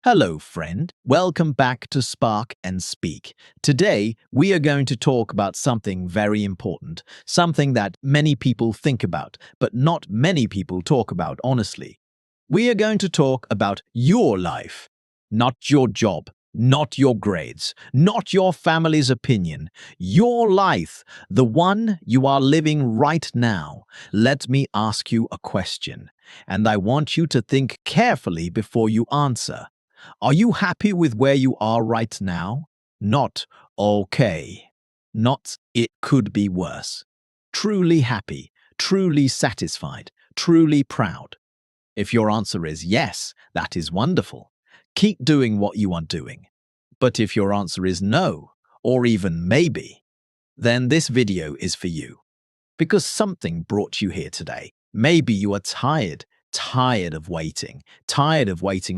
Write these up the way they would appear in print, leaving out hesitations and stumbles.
Hello, friend. Welcome back to Spark and Speak. Today, we are going to talk about something very important, something that many people think about, but not many people talk about honestly. We are going to talk about your life, not your job, not your grades, not your family's opinion. Your life, the one you are living right now. Let me ask you a question, and I want you to think carefully before you answer. Are you happy with where you are right now? Not okay. Not it could be worse. Truly happy, truly satisfied, truly proud. If your answer is yes, that is wonderful. Keep doing what you are doing. But if your answer is no, or even maybe, then this video is for you. Because something brought you here today. Maybe you are tired of waiting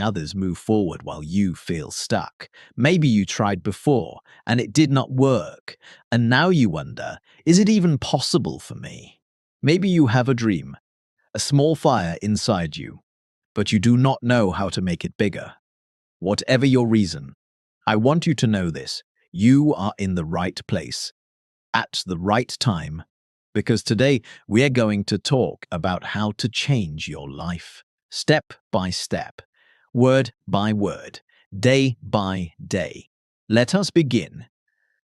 others move forward while you feel stuck. Maybe you tried before and it did not work, and now you wonder, is it even possible for me? Maybe you have a dream, a small fire inside you, but you do not know how to make it bigger. Whatever your reason, I want you to know this. You are in the right place, at the right time, because today we are going to talk about how to change your life, step by step, word by word, day by day. Let us begin.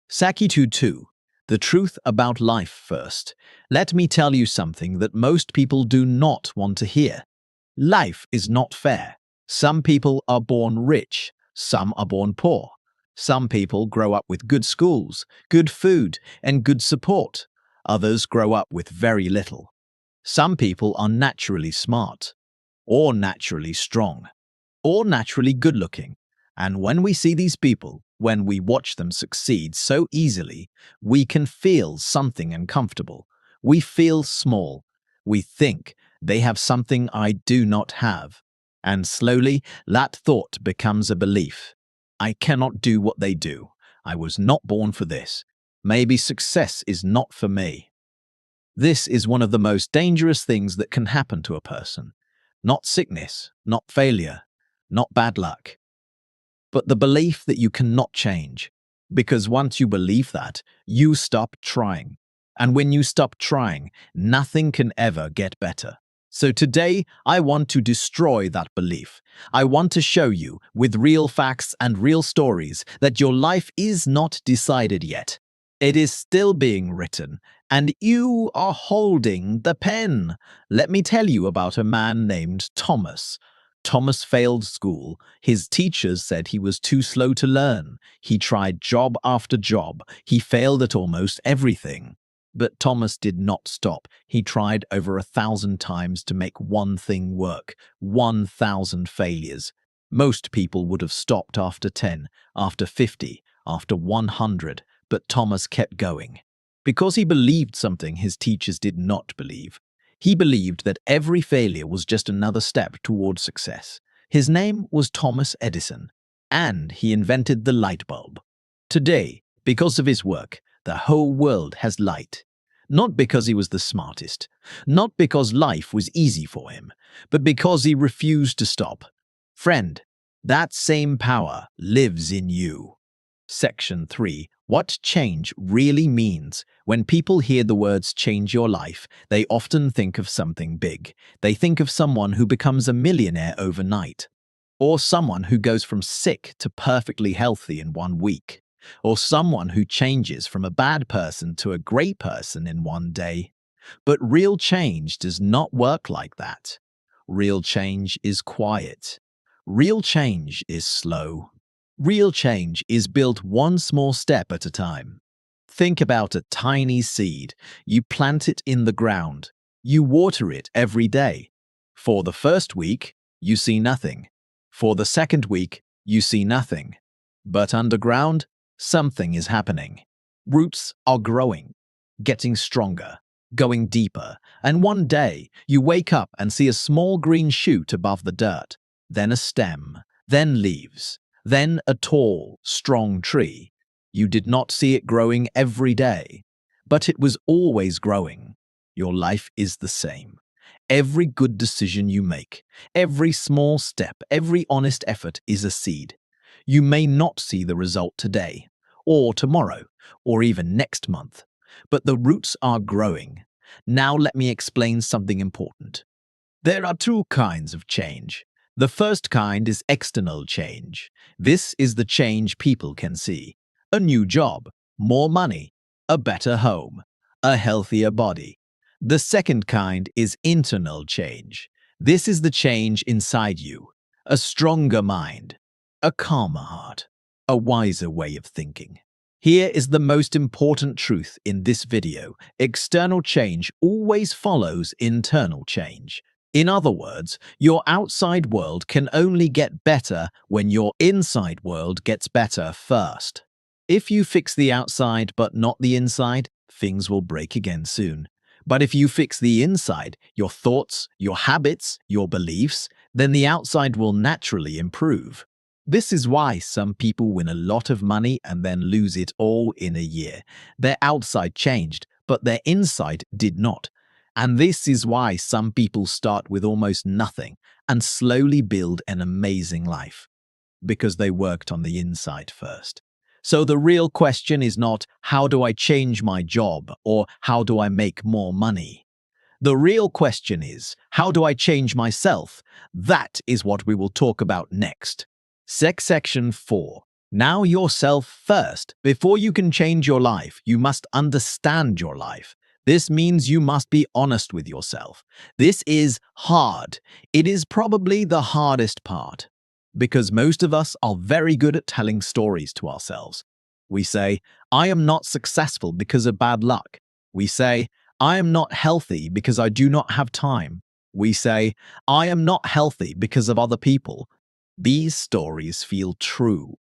Saki 2, the truth about life first. Let me tell you something that most people do not want to hear. Life is not fair. Some people are born rich, some are born poor. Some people grow up with good schools, good food, and good support. Others grow up with very little. Some people are naturally smart, or naturally strong, or naturally good-looking. And when we see these people, when we watch them succeed so easily, we can feel something uncomfortable. We feel small. We think they have something I do not have. And slowly, that thought becomes a belief. I cannot do what they do. I was not born for this. Maybe success is not for me. This is one of the most dangerous things that can happen to a person. Not sickness, not failure, not bad luck, but the belief that you cannot change. Because once you believe that, you stop trying. And when you stop trying, nothing can ever get better. So today, I want to destroy that belief. I want to show you, with real facts and real stories, that your life is not decided yet. It is still being written, and you are holding the pen. Let me tell you about a man named Thomas. Thomas failed school. His teachers said he was too slow to learn. He tried job after job. He failed at almost everything. But Thomas did not stop. He tried over 1,000 times to make one thing work. 1,000 failures. Most people would have stopped after 10, after 50, after 100, but Thomas kept going. Because he believed something his teachers did not believe. He believed that every failure was just another step toward success. His name was Thomas Edison, and he invented the light bulb. Today, because of his work, the whole world has light. Not because he was the smartest, not because life was easy for him, but because he refused to stop. Friend, that same power lives in you. Section 3. What change really means. When people hear the words change your life, they often think of something big. They think of someone who becomes a millionaire overnight, or someone who goes from sick to perfectly healthy in 1 week, or someone who changes from a bad person to a great person in 1 day. But real change does not work like that. Real change is quiet. Real change is slow. Real change is built one small step at a time. Think about a tiny seed. You plant it in the ground. You water it every day. For the first week, you see nothing. For the second week, you see nothing. But underground, something is happening. Roots are growing, getting stronger, going deeper, and one day you wake up and see a small green shoot above the dirt, then a stem, then leaves, then a tall, strong tree. You did not see it growing every day, but it was always growing. Your life is the same. Every good decision you make, every small step, every honest effort is a seed. You may not see the result today, or tomorrow, or even next month, but the roots are growing. Now let me explain something important. There are two kinds of change. The first kind is external change. This is the change people can see. A new job, more money, a better home, a healthier body. The second kind is internal change. This is the change inside you. A stronger mind, a calmer heart, a wiser way of thinking. Here is the most important truth in this video. External change always follows internal change. In other words, your outside world can only get better when your inside world gets better first. If you fix the outside but not the inside, things will break again soon. But if you fix the inside, your thoughts, your habits, your beliefs, then the outside will naturally improve. This is why some people win a lot of money and then lose it all in a year. Their outside changed, but their inside did not. And this is why some people start with almost nothing and slowly build an amazing life, because they worked on the inside first. So the real question is not, how do I change my job or how do I make more money? The real question is, how do I change myself? That is what we will talk about next. Section 4. Now yourself first. Before you can change your life, you must understand your life. This means you must be honest with yourself. This is hard. It is probably the hardest part, because most of us are very good at telling stories to ourselves. We say, I am not successful because of bad luck. We say, I am not healthy because I do not have time. We say, I am not healthy because of other people. These stories feel true,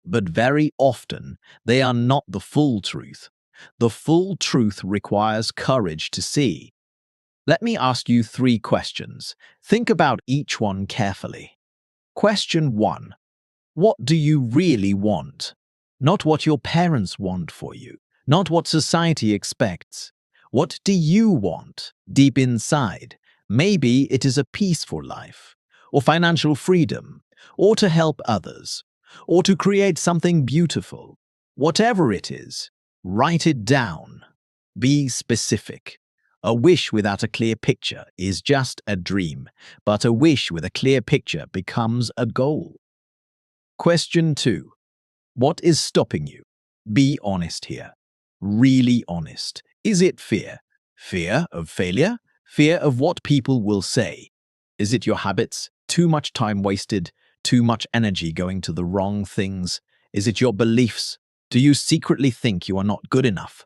but very often they are not the full truth. The full truth requires courage to see. Let me ask you 3 questions. Think about each one carefully. Question 1. What do you really want? Not what your parents want for you, not what society expects. What do you want deep inside? Maybe it is a peaceful life, or financial freedom, or to help others, or to create something beautiful. Whatever it is, write it down. Be specific. A wish without a clear picture is just a dream, but a wish with a clear picture becomes a goal. Question 2. What is stopping you? Be honest here. Really honest. Is it fear? Fear of failure? Fear of what people will say? Is it your habits? Too much time wasted? Too much energy going to the wrong things? Is it your beliefs? Do you secretly think you are not good enough?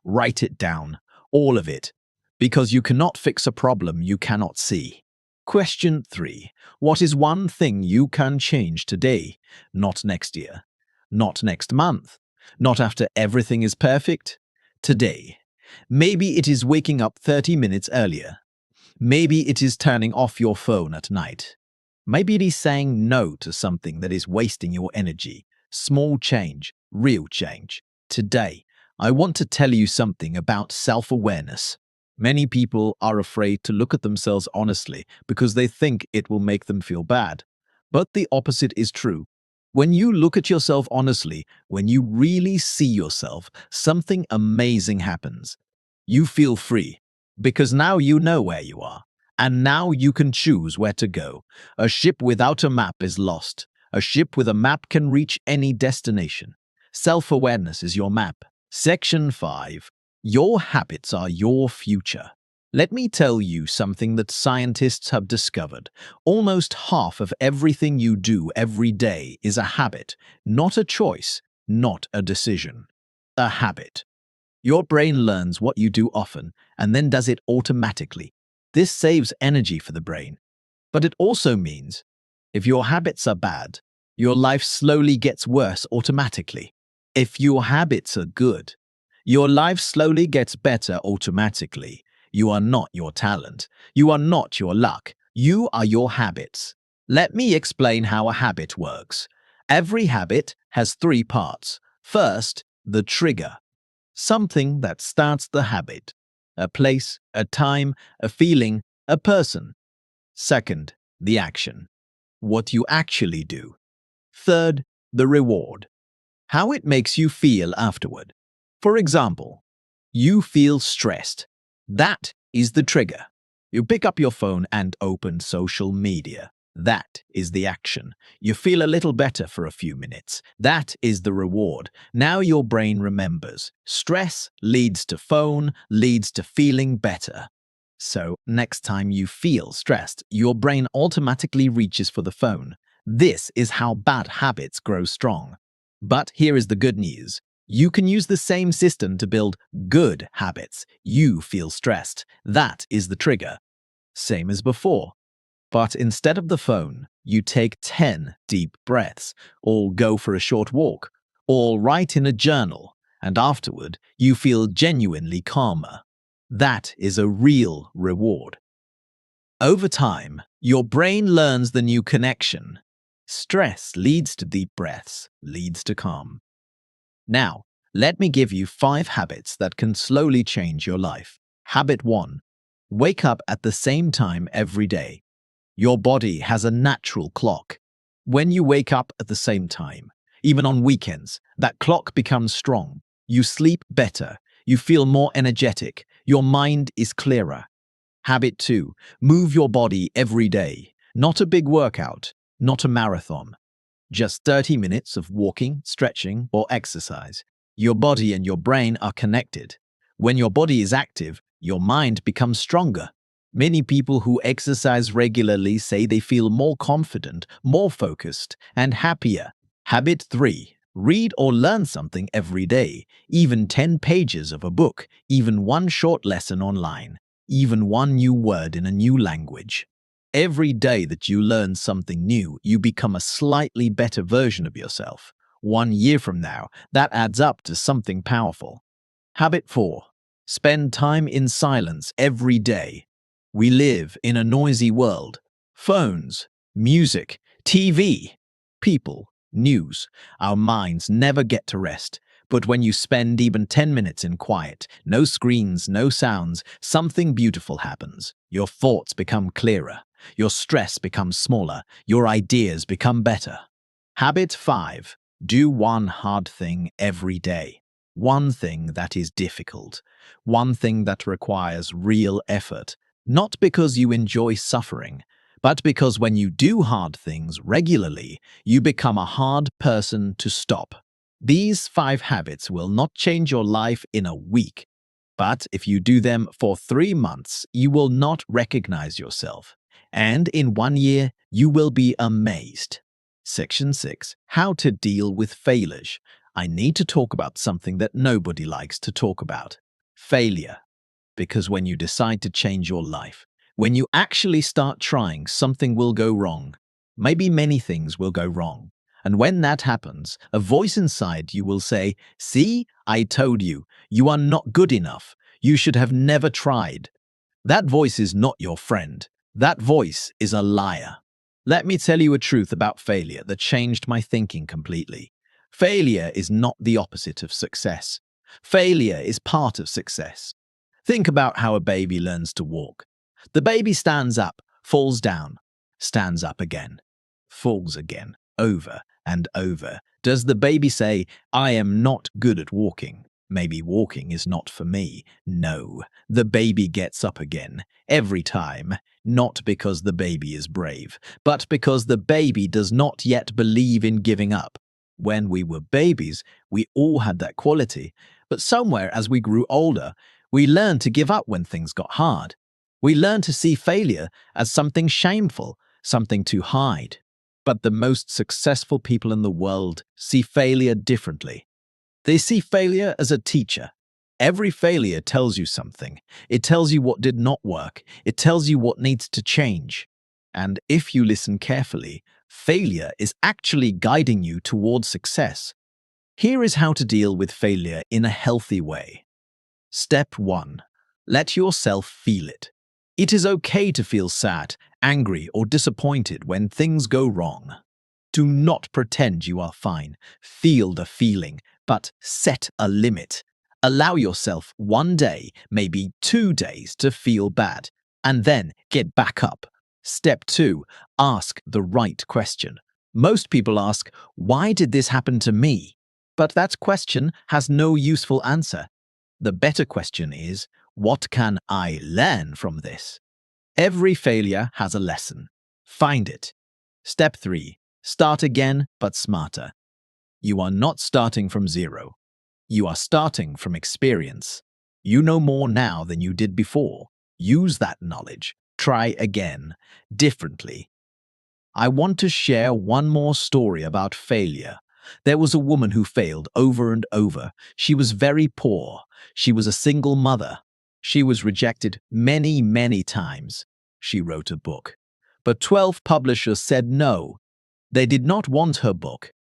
Write it down, all of it, because you cannot fix a problem you cannot see. Question 3. What is one thing you can change today, not next year, not next month, not after everything is perfect? Today. Maybe it is waking up 30 minutes earlier. Maybe it is turning off your phone at night. Maybe it is saying no to something that is wasting your energy. Small change, real change. Today, I want to tell you something about self-awareness. Many people are afraid to look at themselves honestly because they think it will make them feel bad. But the opposite is true. When you look at yourself honestly, when you really see yourself, something amazing happens. You feel free, because now you know where you are, and now you can choose where to go. A ship without a map is lost. A ship with a map can reach any destination. Self-awareness is your map. Section 5. Your habits are your future. Let me tell you something that scientists have discovered. Almost half of everything you do every day is a habit, not a choice, not a decision. A habit. Your brain learns what you do often and then does it automatically. This saves energy for the brain. But it also means, if your habits are bad, your life slowly gets worse automatically. If your habits are good, your life slowly gets better automatically. You are not your talent. You are not your luck. You are your habits. Let me explain how a habit works. Every habit has 3 parts. First, the trigger. Something that starts the habit. A place, a time, a feeling, A person. Second, the action. What you actually do. Third, the reward. How it makes you feel afterward. For example, you feel stressed. That is the trigger. You pick up your phone and open social media. That is the action. You feel a little better for a few minutes. That is the reward. Now your brain remembers. Stress leads to phone, leads to feeling better. So next time you feel stressed, your brain automatically reaches for the phone. This is how bad habits grow strong. But here is the good news. You can use the same system to build good habits. You feel stressed. That is the trigger. Same as before. But instead of the phone, you take 10 deep breaths, or go for a short walk, or write in a journal, and afterward, you feel genuinely calmer. That is a real reward. Over time, your brain learns the new connection. Stress leads to deep breaths, leads to calm. Now, let me give you 5 habits that can slowly change your life. Habit 1. Wake up at the same time every day. Your body has a natural clock. When you wake up at the same time, even on weekends, that clock becomes strong. You sleep better. You feel more energetic. Your mind is clearer. Habit 2. Move your body every day. Not a big workout, not a marathon. Just 30 minutes of walking, stretching, or exercise. Your body and your brain are connected. When your body is active, your mind becomes stronger. Many people who exercise regularly say they feel more confident, more focused, and happier. Habit 3. Read or learn something every day, even 10 pages of a book, even one short lesson online, even one new word in a new language. Every day that you learn something new, you become a slightly better version of yourself. 1 year from now, that adds up to something powerful. Habit 4. Spend time in silence every day. We live in a noisy world. Phones, music, TV, people, news. Our minds never get to rest. But when you spend even 10 minutes in quiet, no screens, no sounds, something beautiful happens. Your thoughts become clearer. Your stress becomes smaller. Your ideas become better. Habit 5. Do one hard thing every day. One thing that is difficult. One thing that requires real effort. Not because you enjoy suffering, but because when you do hard things regularly, you become a hard person to stop. These 5 habits will not change your life in a week, but if you do them for 3 months, you will not recognize yourself. And in 1 year, you will be amazed. Section 6. How to deal with failures. I need to talk about something that nobody likes to talk about. Failure. Because when you decide to change your life, when you actually start trying, something will go wrong. Maybe many things will go wrong. And when that happens, a voice inside you will say, "See, I told you, you are not good enough. You should have never tried." That voice is not your friend. That voice is a liar. Let me tell you a truth about failure that changed my thinking completely. Failure is not the opposite of success. Failure is part of success. Think about how a baby learns to walk. The baby stands up, falls down, stands up again, falls again, over and over. Does the baby say, "I am not good at walking. Maybe walking is not for me"? No, the baby gets up again, every time, not because the baby is brave, but because the baby does not yet believe in giving up. When we were babies, we all had that quality, but somewhere as we grew older, we learned to give up when things got hard. We learned to see failure as something shameful, something to hide. But the most successful people in the world see failure differently. They see failure as a teacher. Every failure tells you something. It tells you what did not work. It tells you what needs to change. And if you listen carefully, failure is actually guiding you towards success. Here is how to deal with failure in a healthy way. Step 1. Let yourself feel it. It is okay to feel sad, angry, or disappointed when things go wrong. Do not pretend you are fine. Feel the feeling, but set a limit. Allow yourself 1 day, maybe 2 days, to feel bad. and then get back up. Step 2. Ask the right question. Most people ask, "Why did this happen to me?" But that question has no useful answer. The better question is, "What can I learn from this?" Every failure has a lesson. Find it. Step 3. Start again, but smarter. You are not starting from zero. You are starting from experience. You know more now than you did before. Use that knowledge. Try again, differently. I want to share one more story about failure. There was a woman who failed over and over. She was very poor. She was a single mother. She was rejected many, many times. She wrote a book. But 12 publishers said no. They did not want her book.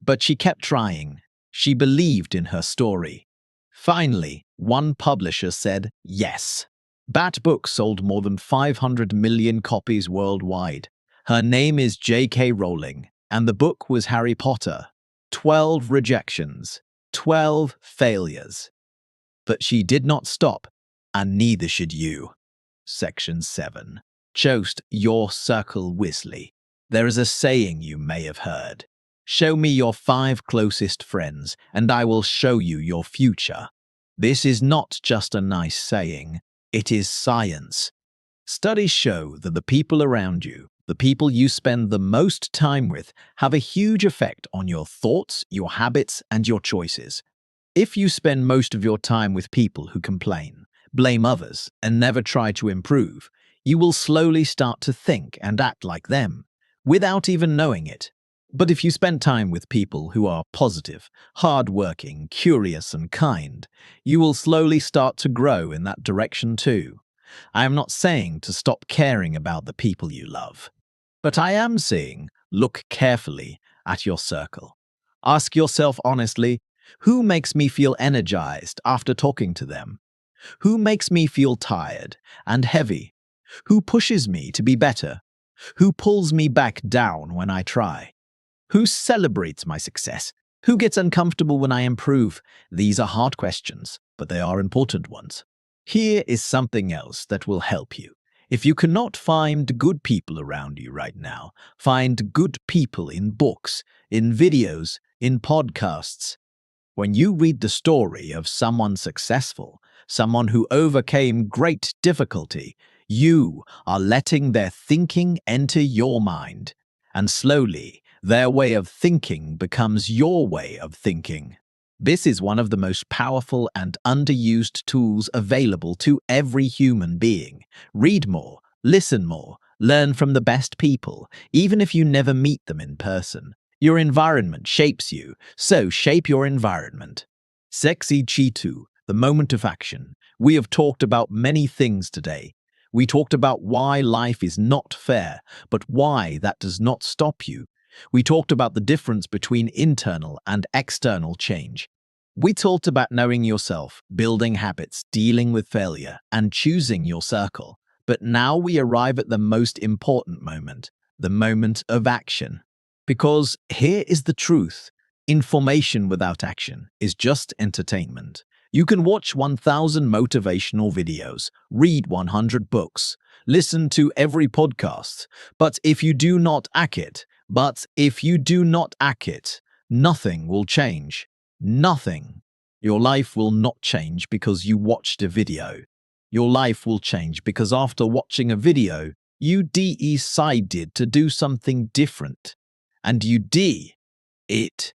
But she kept trying. She believed in her story. Finally, one publisher said yes. That book sold more than 500 million copies worldwide. Her name is J.K. Rowling, and the book was Harry Potter. 12 rejections, 12 failures. But she did not stop, and neither should you. Section 7. Choose your circle wisely. There is a saying you may have heard. Show me your 5 closest friends, and I will show you your future. This is not just a nice saying, it is science. Studies show that the people around you, the people you spend the most time with, have a huge effect on your thoughts, your habits, and your choices. If you spend most of your time with people who complain, blame others, and never try to improve, you will slowly start to think and act like them, without even knowing it. But if you spend time with people who are positive, hardworking, curious, and kind, you will slowly start to grow in that direction too. I am not saying to stop caring about the people you love, but I am saying look carefully at your circle. Ask yourself honestly, who makes me feel energized after talking to them? Who makes me feel tired and heavy? Who pushes me to be better? Who pulls me back down when I try? Who celebrates my success? Who gets uncomfortable when I improve? These are hard questions, but they are important ones. Here is something else that will help you. If you cannot find good people around you right now, find good people in books, in videos, in podcasts. When you read the story of someone successful, someone who overcame great difficulty, you are letting their thinking enter your mind. And slowly, their way of thinking becomes your way of thinking. This is one of the most powerful and underused tools available to every human being. Read more, listen more, learn from the best people, even if you never meet them in person. Your environment shapes you, so shape your environment. Sexy Chitu, the moment of action. We have talked about many things today. We talked about why life is not fair, but why that does not stop you. We talked about the difference between internal and external change. We talked about knowing yourself, building habits, dealing with failure, and choosing your circle. But now we arrive at the most important moment, the moment of action. Because here is the truth. Information without action is just entertainment. You can watch 1,000 motivational videos, read 100 books, listen to every podcast, but if you do not act it, nothing will change. Nothing. Your life will not change because you watched a video. Your life will change because after watching a video, you decided to do something different. And you did it.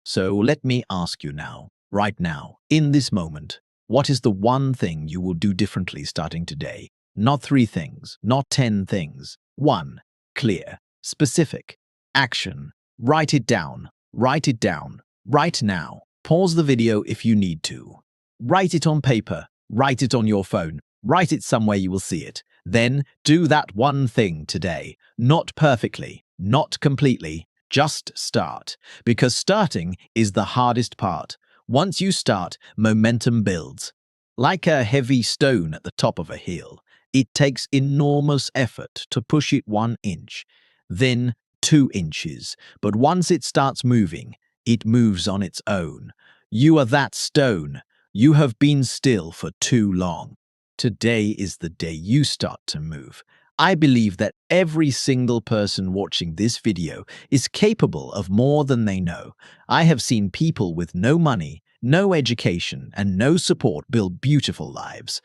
So let me ask you now, right now, in this moment, what is the one thing you will do differently starting today? Not 3 things, not 10 things. 1. Clear, specific, action. Write it down, right now. Pause the video if you need to. Write it on paper, write it on your phone, write it somewhere you will see it. Then do that one thing today. Not perfectly, not completely, just start. Because starting is the hardest part. Once you start, momentum builds. Like a heavy stone at the top of a hill, it takes enormous effort to push it 1 inch, then 2 inches. But once it starts moving, it moves on its own. You are that stone. You have been still for too long. Today is the day you start to move. I believe that every single person watching this video is capable of more than they know. I have seen people with no money, no education, and no support build beautiful lives.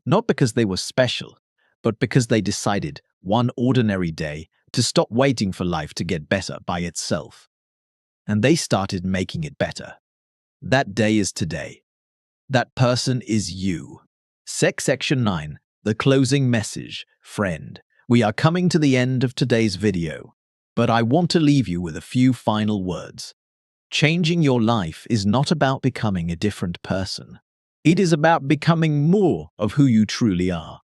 Not because they were special, but because they decided one ordinary day to stop waiting for life to get better by itself. And they started making it better. That day is today. That person is you. Section 9. The closing message. Friend, we are coming to the end of today's video, but I want to leave you with a few final words. Changing your life is not about becoming a different person. It is about becoming more of who you truly are.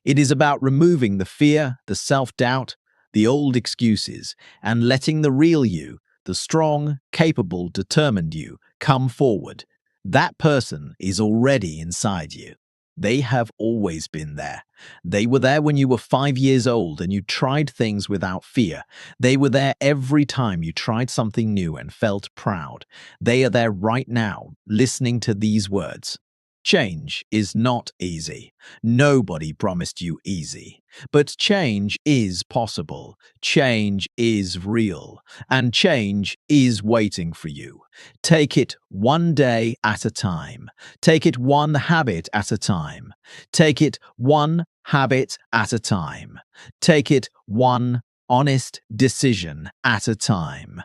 It is about removing the fear, the self-doubt, the old excuses, and letting the real you, the strong, capable, determined you, come forward. That person is already inside you. They have always been there. They were there when you were 5 years old and you tried things without fear. They were there every time you tried something new and felt proud. They are there right now, listening to these words. Change is not easy. Nobody promised you easy. But change is possible. Change is real. And change is waiting for you. Take it one day at a time. Take it one habit at a time. Take it one habit at a time. Take it one honest decision at a time.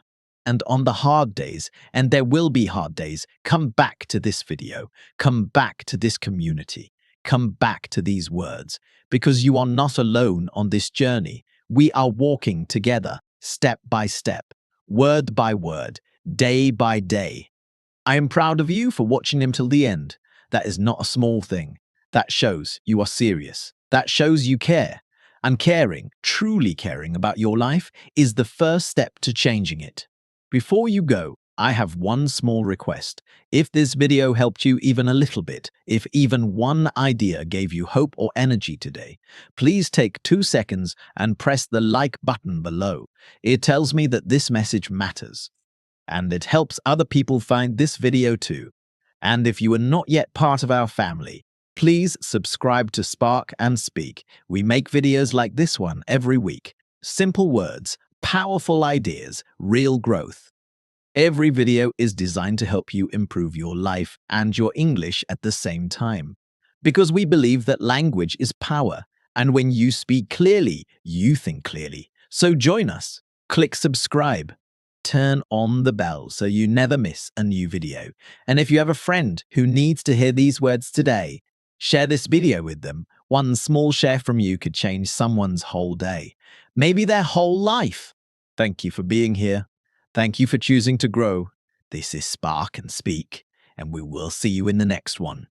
And on the hard days, and there will be hard days, come back to this video, come back to this community, come back to these words, because you are not alone on this journey. We are walking together, step by step, word by word, day by day. I am proud of you for watching him till the end. That is not a small thing. That shows you are serious. That shows you care. And caring, truly caring about your life, is the first step to changing it. Before you go, I have one small request. If this video helped you even a little bit, if even one idea gave you hope or energy today, please take 2 seconds and press the like button below. It tells me that this message matters. And it helps other people find this video too. And if you are not yet part of our family, please subscribe to Spark and Speak. We make videos like this one every week. Simple words, powerful ideas, real growth. Every video is designed to help you improve your life and your English at the same time. Because we believe that language is power, and when you speak clearly, you think clearly. So join us. Click subscribe. Turn on the bell so you never miss a new video. And if you have a friend who needs to hear these words today, share this video with them. One small share from you could change someone's whole day, maybe their whole life. Thank you for being here. Thank you for choosing to grow. This is Spark and Speak, and we will see you in the next one.